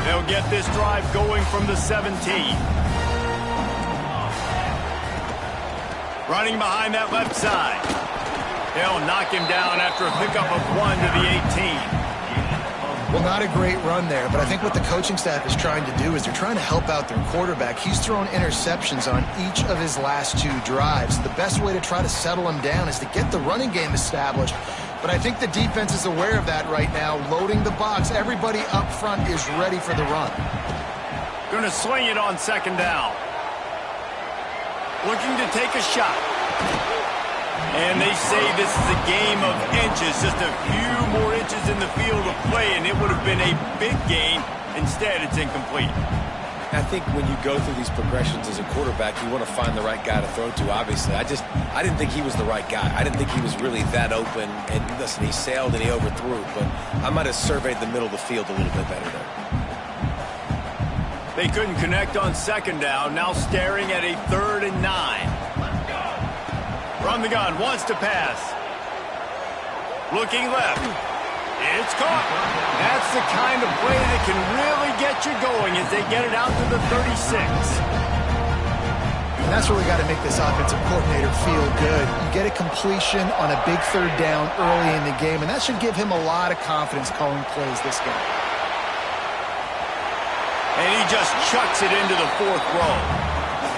They'll get this drive going from the 17. Running behind that left side. They'll knock him down after a pickup of 1 to the 18. Well, not a great run there, but I think what the coaching staff is trying to do is they're trying to help out their quarterback. He's thrown interceptions on each of his last 2 drives. The best way to try to settle him down is to get the running game established. But I think the defense is aware of that right now, loading the box. Everybody up front is ready for the run. Going to swing it on 2nd down. Looking to take a shot. And they say this is a game of inches, just a few more inches in the field of play, and it would have been a big gain. Instead, it's incomplete. I think when you go through these progressions as a quarterback, you want to find the right guy to throw to, obviously. I didn't think he was the right guy. I didn't think he was really that open. And listen, he sailed and he overthrew, but I might have surveyed the middle of the field a little bit better there. They couldn't connect on 2nd down, now staring at a 3rd and 9. From the gun, wants to pass. Looking left. It's caught. That's the kind of play that can really get you going as they get it out to the 36. And that's really got to make this offensive coordinator feel good. You get a completion on a big 3rd down early in the game, and that should give him a lot of confidence calling plays this game. And he just chucks it into the 4th row.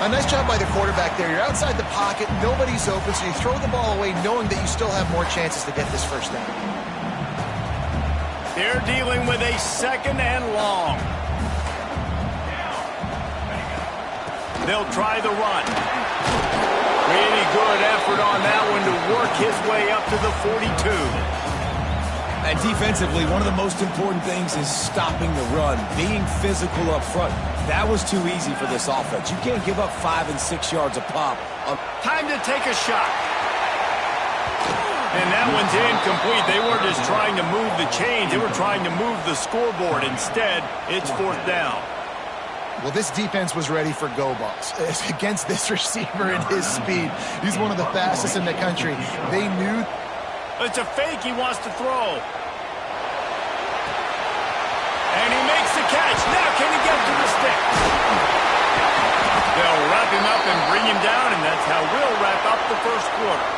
A nice job by the quarterback there. You're outside the pocket, nobody's open, so you throw the ball away knowing that you still have more chances to get this 1st down. They're dealing with a 2nd and long. They'll try the run. Really good effort on that one to work his way up to the 42. And defensively, one of the most important things is stopping the run, being physical up front. That was too easy for this offense. You can't give up 5 and 6 yards a pop. Time to take a shot. And that one's incomplete. They weren't just trying to move the chains. They were trying to move the scoreboard. Instead, it's 4th down. Well, this defense was ready for go balls. Against this receiver and his speed, he's one of the fastest in the country. They knew. It's a fake he wants to throw. And he makes the catch. Now can he get to the sticks? They'll wrap him up and bring him down, and that's how we'll wrap up the 1st quarter.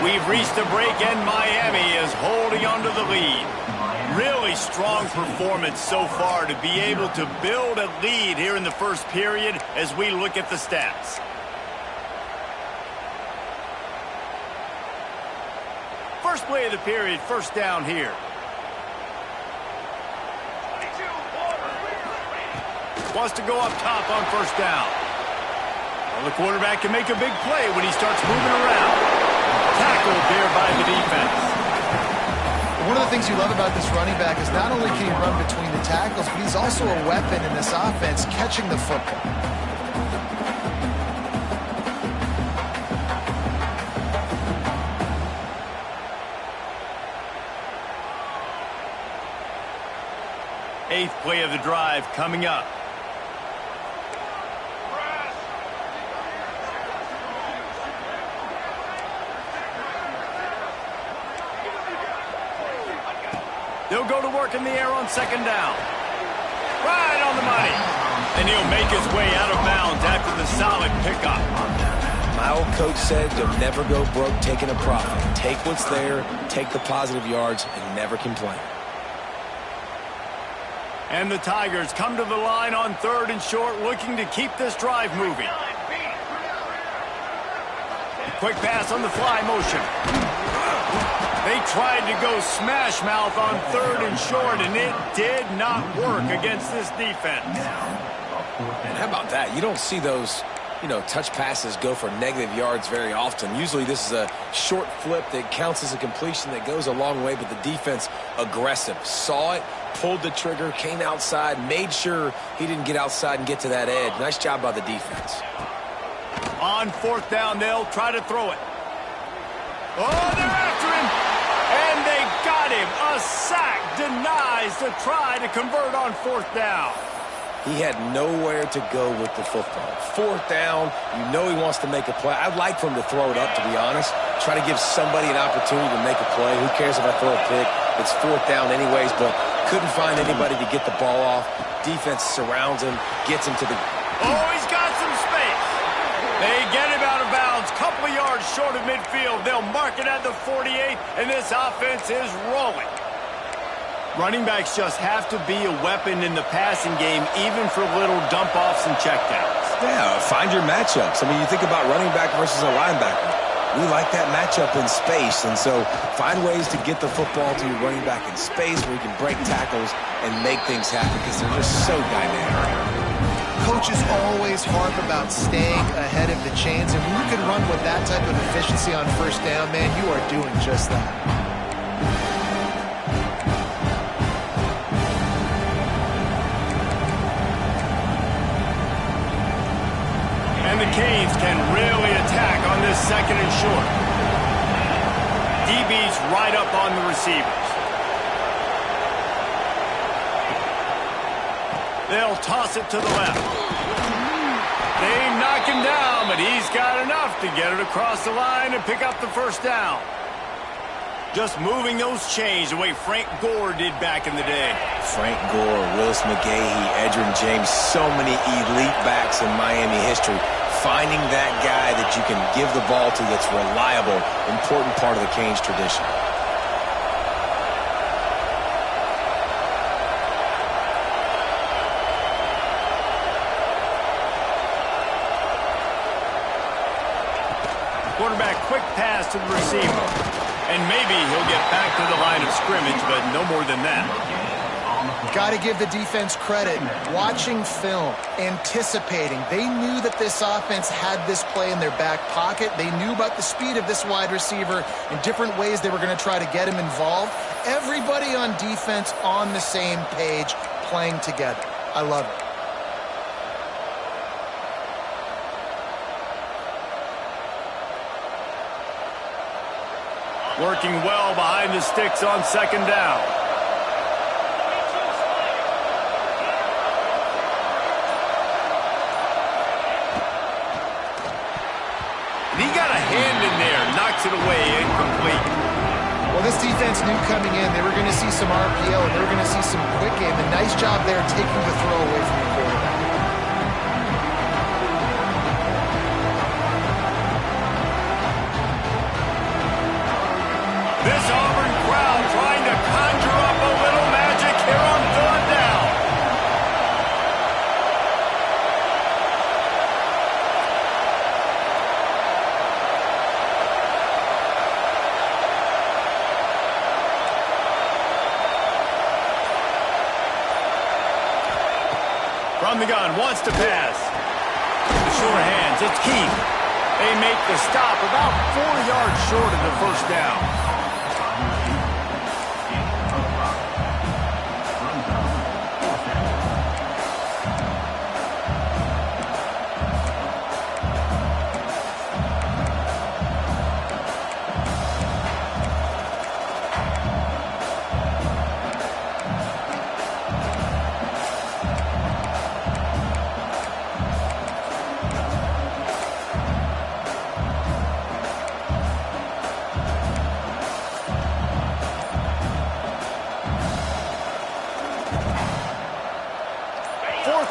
We've reached a break, and Miami is holding on to the lead. Really strong performance so far to be able to build a lead here in the 1st period as we look at the stats. First play of the period, 1st down here. Wants to go up top on 1st down. Well, the quarterback can make a big play when he starts moving around. Tackled there by the defense. One of the things you love about this running back is not only can he run between the tackles, but he's also a weapon in this offense, catching the football. Eighth play of the drive coming up. They'll go to work in the air on 2nd down. Right on the money. And he'll make his way out of bounds after the solid pickup. My old coach said you'll never go broke taking a profit. Take what's there, take the positive yards, and never complain. And the Tigers come to the line on 3rd and short, looking to keep this drive moving. Quick pass on the fly motion. They tried to go smash mouth on 3rd and short, and it did not work against this defense. And how about that? You don't see those, touch passes go for negative yards very often. Usually this is a short flip that counts as a completion that goes a long way, but the defense aggressive. Saw it, pulled the trigger, came outside, made sure he didn't get outside and get to that edge. Nice job by the defense. On 4th down, they'll try to throw it. Oh, they're after him. And they got him. A sack denies the try to convert on 4th down. He had nowhere to go with the football. 4th down, he wants to make a play. I'd like for him to throw it up, to be honest. Try to give somebody an opportunity to make a play. Who cares if I throw a pick? It's 4th down anyways, but couldn't find anybody to get the ball off. Defense surrounds him, gets him to the... Oh, he's got some space. They get him out of bounds, couple of yards short of midfield. They'll mark it at the 48, and this offense is rolling. Running backs just have to be a weapon in the passing game, even for little dump-offs and checkdowns. Yeah, find your matchups. I mean, you think about running back versus a linebacker. We like that matchup in space, and so find ways to get the football to your running back in space where you can break tackles and make things happen because they're just so dynamic. Coaches always harp about staying ahead of the chains, and when you can run with that type of efficiency on 1st down, man, you are doing just that. And the Canes can really attack on this 2nd and short. DB's right up on the receivers. They'll toss it to the left. They knock him down, but he's got enough to get it across the line and pick up the 1st down. Just moving those chains the way Frank Gore did back in the day. Frank Gore, Willis McGahee, Edgerrin James, so many elite backs in Miami history. Finding that guy that you can give the ball to that's reliable, important part of the Canes tradition. Quarterback quick pass to the receiver. And maybe he'll get back to the line of scrimmage, but no more than that. Got to give the defense credit. Watching film, anticipating. They knew that this offense had this play in their back pocket. They knew about the speed of this wide receiver and different ways they were going to try to get him involved. Everybody on defense on the same page, playing together. I love it. Working well behind the sticks on 2nd down. And he got a hand in there, knocks it away, incomplete. Well, this defense knew coming in they were going to see some RPO and they were going to see some quick game. And nice job there taking the throw away from the quarterback. This Auburn crowd trying to conjure up a little magic here on 3rd down. From the gun, wants to pass. The short hands, it's Keith. They make the stop about 4 yards short of the 1st down.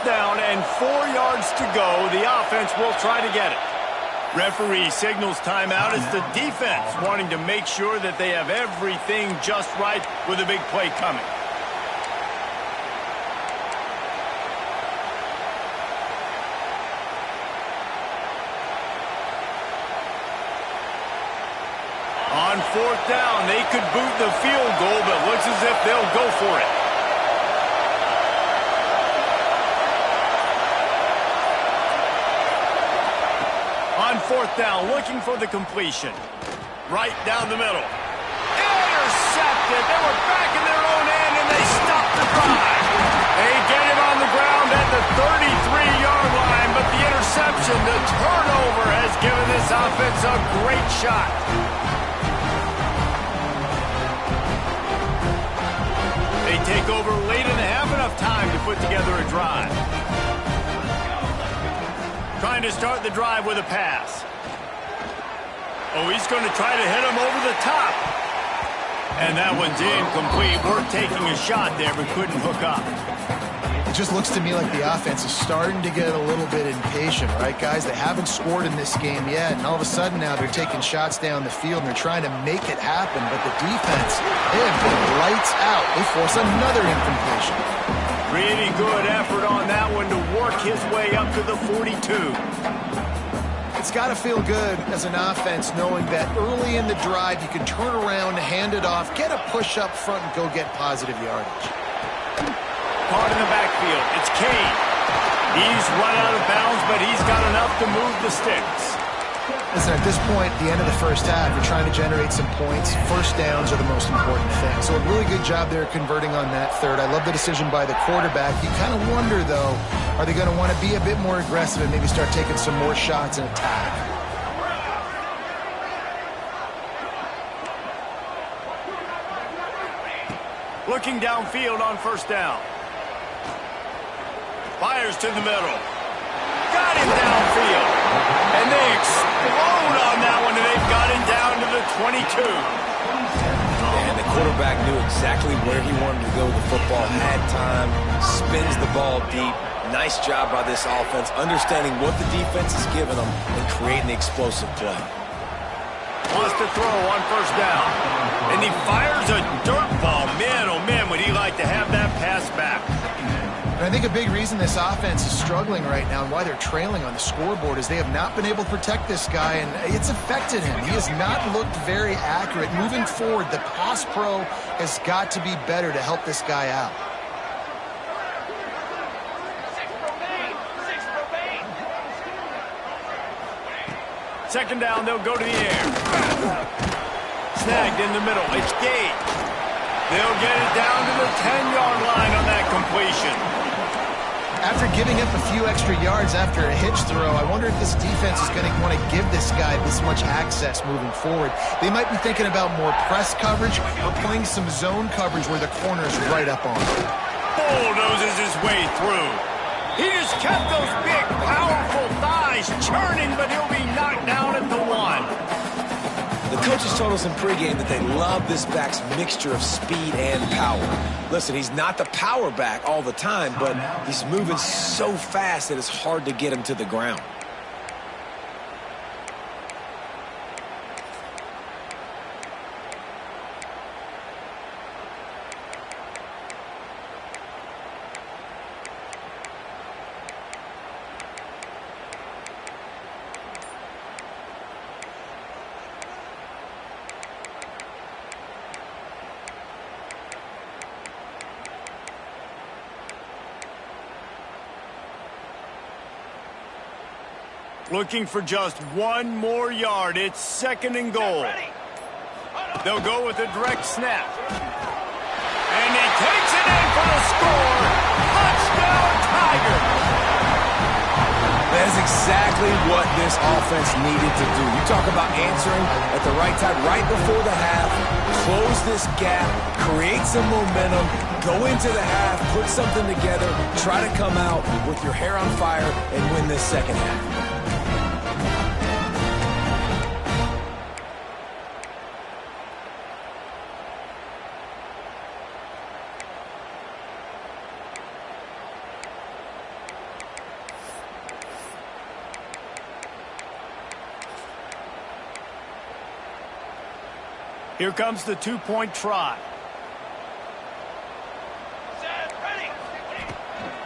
Down and 4 yards to go. The offense will try to get it. Referee signals timeout. It's the defense wanting to make sure that they have everything just right with a big play coming. On fourth down, they could boot the field goal, but looks as if they'll go for it. On fourth down, looking for the completion. Right down the middle. Intercepted. They were back in their own end, and they stopped the drive. They get it on the ground at the 33-yard line, but the interception, the turnover, has given this offense a great shot. They take over late and have enough time to put together a drive. Trying to start the drive with a pass. Oh, he's going to try to hit him over the top. And that one's incomplete. Worth taking a shot there, but couldn't hook up. It just looks to me like the offense is starting to get a little bit impatient, right, guys? They haven't scored in this game yet, and all of a sudden now they're taking shots down the field, and they're trying to make it happen. But the defense, they have been lights out. They force another incompletion. Really good effort on that one to work his way up to the 42. It's got to feel good as an offense knowing that early in the drive you can turn around, hand it off, get a push up front, and go get positive yardage. Caught in the backfield. It's Kane. He's run out of bounds, but he's got enough to move the sticks. Listen, at this point, at the end of the first half, you're trying to generate some points. First downs are the most important thing. So a really good job there converting on that third. I love the decision by the quarterback. You kind of wonder, though, are they going to want to be a bit more aggressive and maybe start taking some more shots and attack? Looking downfield on first down. Fires to the middle. Got him downfield. And they explode on that one, and they've got him down to the 22. And the quarterback knew exactly where he wanted to go with the football. Had time, spins the ball deep. Nice job by this offense, understanding what the defense is giving them and creating the explosive play. Wants to throw on first down. And he fires a dirt ball. Man, oh man, would he like to have that pass back. And I think a big reason this offense is struggling right now and why they're trailing on the scoreboard is they have not been able to protect this guy, and it's affected him. He has not looked very accurate. Moving forward, the pass pro has got to be better to help this guy out. Second down, they'll go to the air. Snagged in the middle. It's Gage. They'll get it down to the 10-yard line on that completion. After giving up a few extra yards after a hitch throw, I wonder if this defense is going to want to give this guy this much access moving forward. They might be thinking about more press coverage or playing some zone coverage where the corner's right up on him. Bulldozes his way through. He just kept those big, powerful thighs churning, but he'll be knocked down at the 1. The coaches told us in pregame that they love this back's mixture of speed and power. Listen, he's not the power back all the time, but he's moving so fast that it's hard to get him to the ground. Looking for just one more yard. It's second and goal. They'll go with a direct snap. And he takes it in for the score. Touchdown, Tiger. That is exactly what this offense needed to do. You talk about answering at the right time, right before the half, close this gap, create some momentum, go into the half, put something together, try to come out with your hair on fire and win this second half. Here comes the two-point try. Set, ready.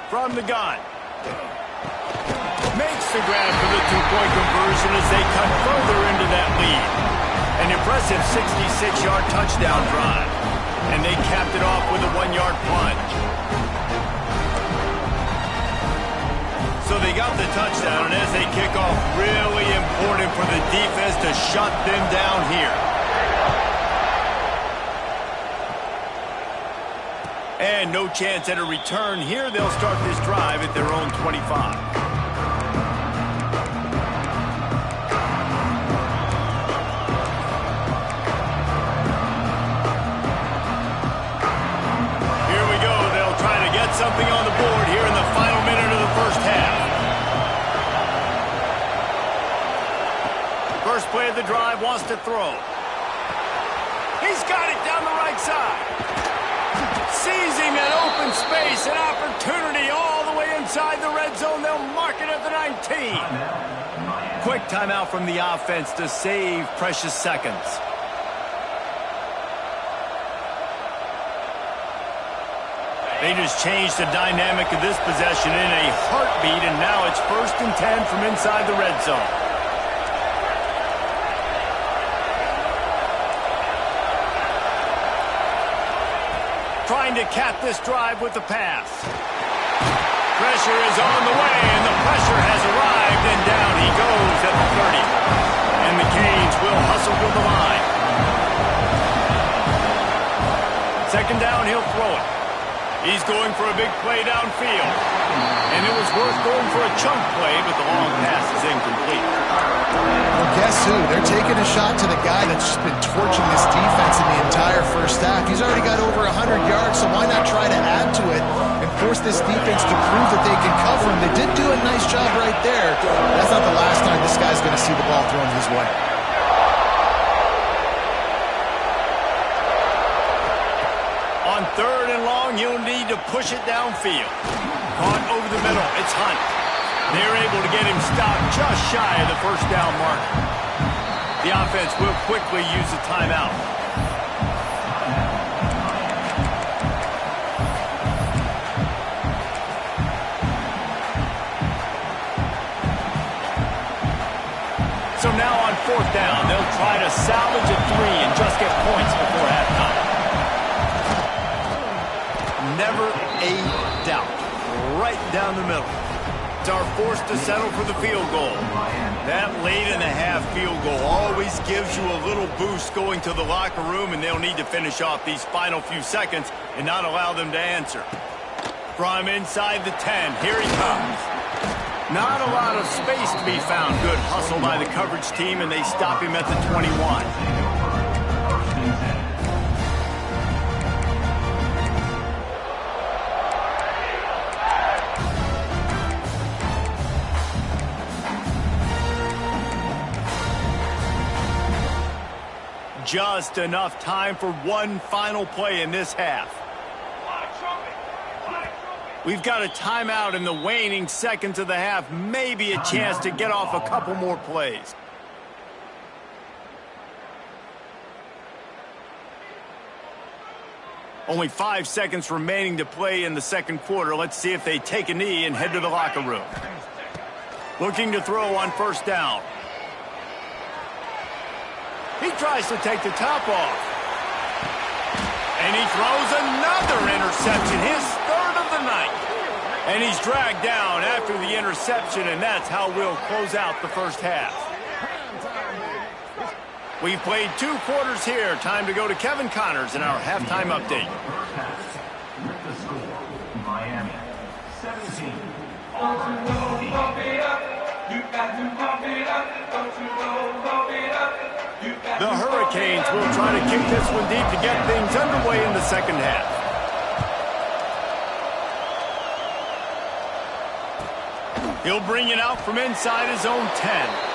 From the gun. Makes the grab for the two-point conversion as they cut further into that lead. An impressive 66-yard touchdown drive. And they capped it off with a 1-yard plunge. So they got the touchdown, and as they kick off, really important for the defense to shut them down here. And no chance at a return here. They'll start this drive at their own 25. Here we go. They'll try to get something on the board here in the final minute of the first half. First play of the drive, wants to throw. He's got it down the right side. Seizing an open space, an opportunity all the way inside the red zone. They'll mark it at the 19. Quick timeout from the offense to save precious seconds. They just changed the dynamic of this possession in a heartbeat, and now it's 1st and 10 from inside the red zone. Trying to cap this drive with the pass. Pressure is on the way, and the pressure has arrived, and down he goes at the 30. And the Canes will hustle to the line. 2nd down, he'll throw it. He's going for a big play downfield. And it was worth going for a chunk play, but the long pass is incomplete. Well, guess who? They're taking a shot to the guy that's just been torching this defense in the entire first half. He's already got over 100 yards, so why not try to add to it and force this defense to prove that they can cover him? They did do a nice job right there. That's not the last time this guy's going to see the ball thrown his way. On 3rd and long, he'll need to push it downfield. Caught over the middle. It's Hunt. They're able to get him stopped just shy of the 1st down mark. The offense will quickly use a timeout. So now on 4th down, they'll try to salvage a 3 and just get points before halftime. Never a doubt. Right down the middle. Are forced to settle for the field goal. That late-in-the-half field goal always gives you a little boost going to the locker room, and they'll need to finish off these final few seconds and not allow them to answer. From inside the 10, here he comes. Not a lot of space to be found. Good hustle by the coverage team, and they stop him at the 21. Just enough time for one final play in this half. We've got a timeout in the waning seconds of the half. Maybe a chance to get off a couple more plays. Only 5 seconds remaining to play in the 2nd quarter. Let's see if they take a knee and head to the locker room. Looking to throw on 1st down. He tries to take the top off. And he throws another interception, his 3rd of the night. And he's dragged down after the interception, and that's how we'll close out the first half. We've played 2 quarters here. Time to go to Kevin Connors in our halftime update. Miami, 17. Don't you know, pump it up. You got to pump it up. Don't you know, pump it up. The Hurricanes will try to kick this one deep to get things underway in the 2nd half. He'll bring it out from inside his own 10.